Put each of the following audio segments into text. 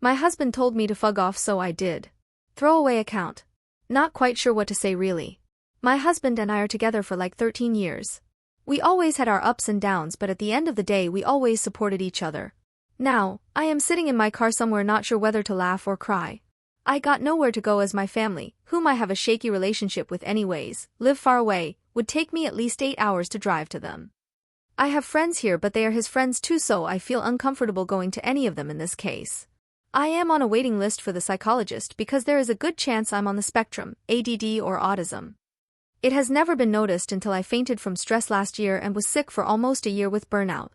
My husband told me to fuck off, so I did. Throwaway account. Not quite sure what to say really. My husband and I are together for like 13 years. We always had our ups and downs, but at the end of the day we always supported each other. Now, I am sitting in my car somewhere not sure whether to laugh or cry. I got nowhere to go as my family, whom I have a shaky relationship with anyways, live far away, would take me at least 8 hours to drive to them. I have friends here but they are his friends too, so I feel uncomfortable going to any of them in this case. I am on a waiting list for the psychologist because there is a good chance I'm on the spectrum, ADD or autism. It has never been noticed until I fainted from stress last year and was sick for almost a year with burnout.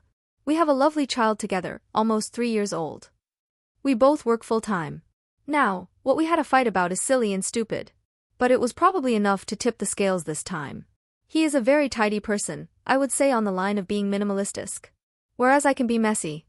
We have a lovely child together, almost 3 years old. We both work full-time. Now, what we had a fight about is silly and stupid. But it was probably enough to tip the scales this time. He is a very tidy person, I would say on the line of being minimalistic. Whereas I can be messy.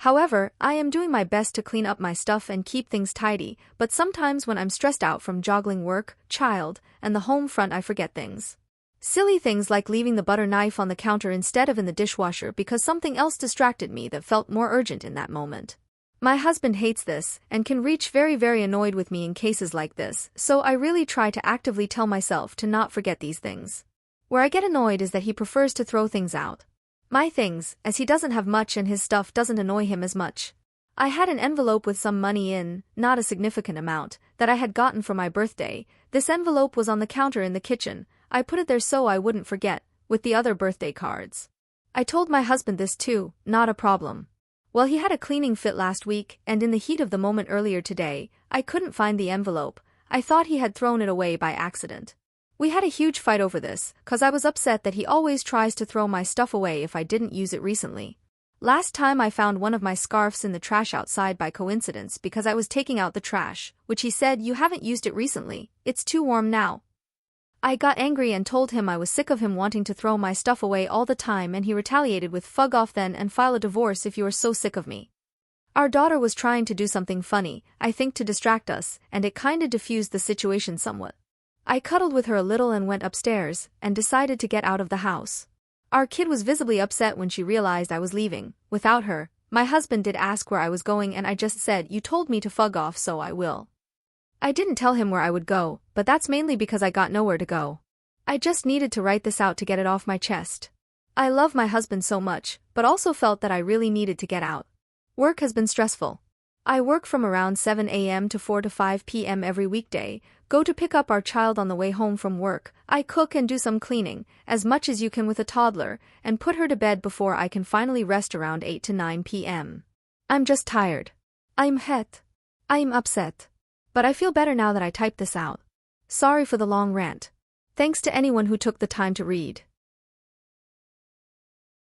However, I am doing my best to clean up my stuff and keep things tidy, but sometimes when I'm stressed out from juggling work, child, and the home front I forget things. Silly things like leaving the butter knife on the counter instead of in the dishwasher because something else distracted me that felt more urgent in that moment. My husband hates this and can reach very annoyed with me in cases like this, so I really try to actively tell myself to not forget these things. Where I get annoyed is that he prefers to throw things out. My things, as he doesn't have much and his stuff doesn't annoy him as much. I had an envelope with some money in, not a significant amount, that I had gotten for my birthday. This envelope was on the counter in the kitchen. I put it there so I wouldn't forget, with the other birthday cards. I told my husband this too, not a problem. Well, he had a cleaning fit last week, and in the heat of the moment earlier today, I couldn't find the envelope. I thought he had thrown it away by accident. We had a huge fight over this, cause I was upset that he always tries to throw my stuff away if I didn't use it recently. Last time I found one of my scarves in the trash outside by coincidence because I was taking out the trash, which he said, "You haven't used it recently, it's too warm now." I got angry and told him I was sick of him wanting to throw my stuff away all the time, and he retaliated with "Fug off then and file a divorce if you are so sick of me." Our daughter was trying to do something funny, I think to distract us, and it kinda diffused the situation somewhat. I cuddled with her a little and went upstairs, and decided to get out of the house. Our kid was visibly upset when she realized I was leaving. Without her, my husband did ask where I was going and I just said, "You told me to fuck off, so I will." I didn't tell him where I would go, but that's mainly because I got nowhere to go. I just needed to write this out to get it off my chest. I love my husband so much, but also felt that I really needed to get out. Work has been stressful. I work from around 7 a.m. to 4 to 5 p.m. every weekday, go to pick up our child on the way home from work, I cook and do some cleaning, as much as you can with a toddler, and put her to bed before I can finally rest around 8 to 9 p.m. I'm just tired. I'm upset. But I feel better now that I typed this out. Sorry for the long rant. Thanks to anyone who took the time to read.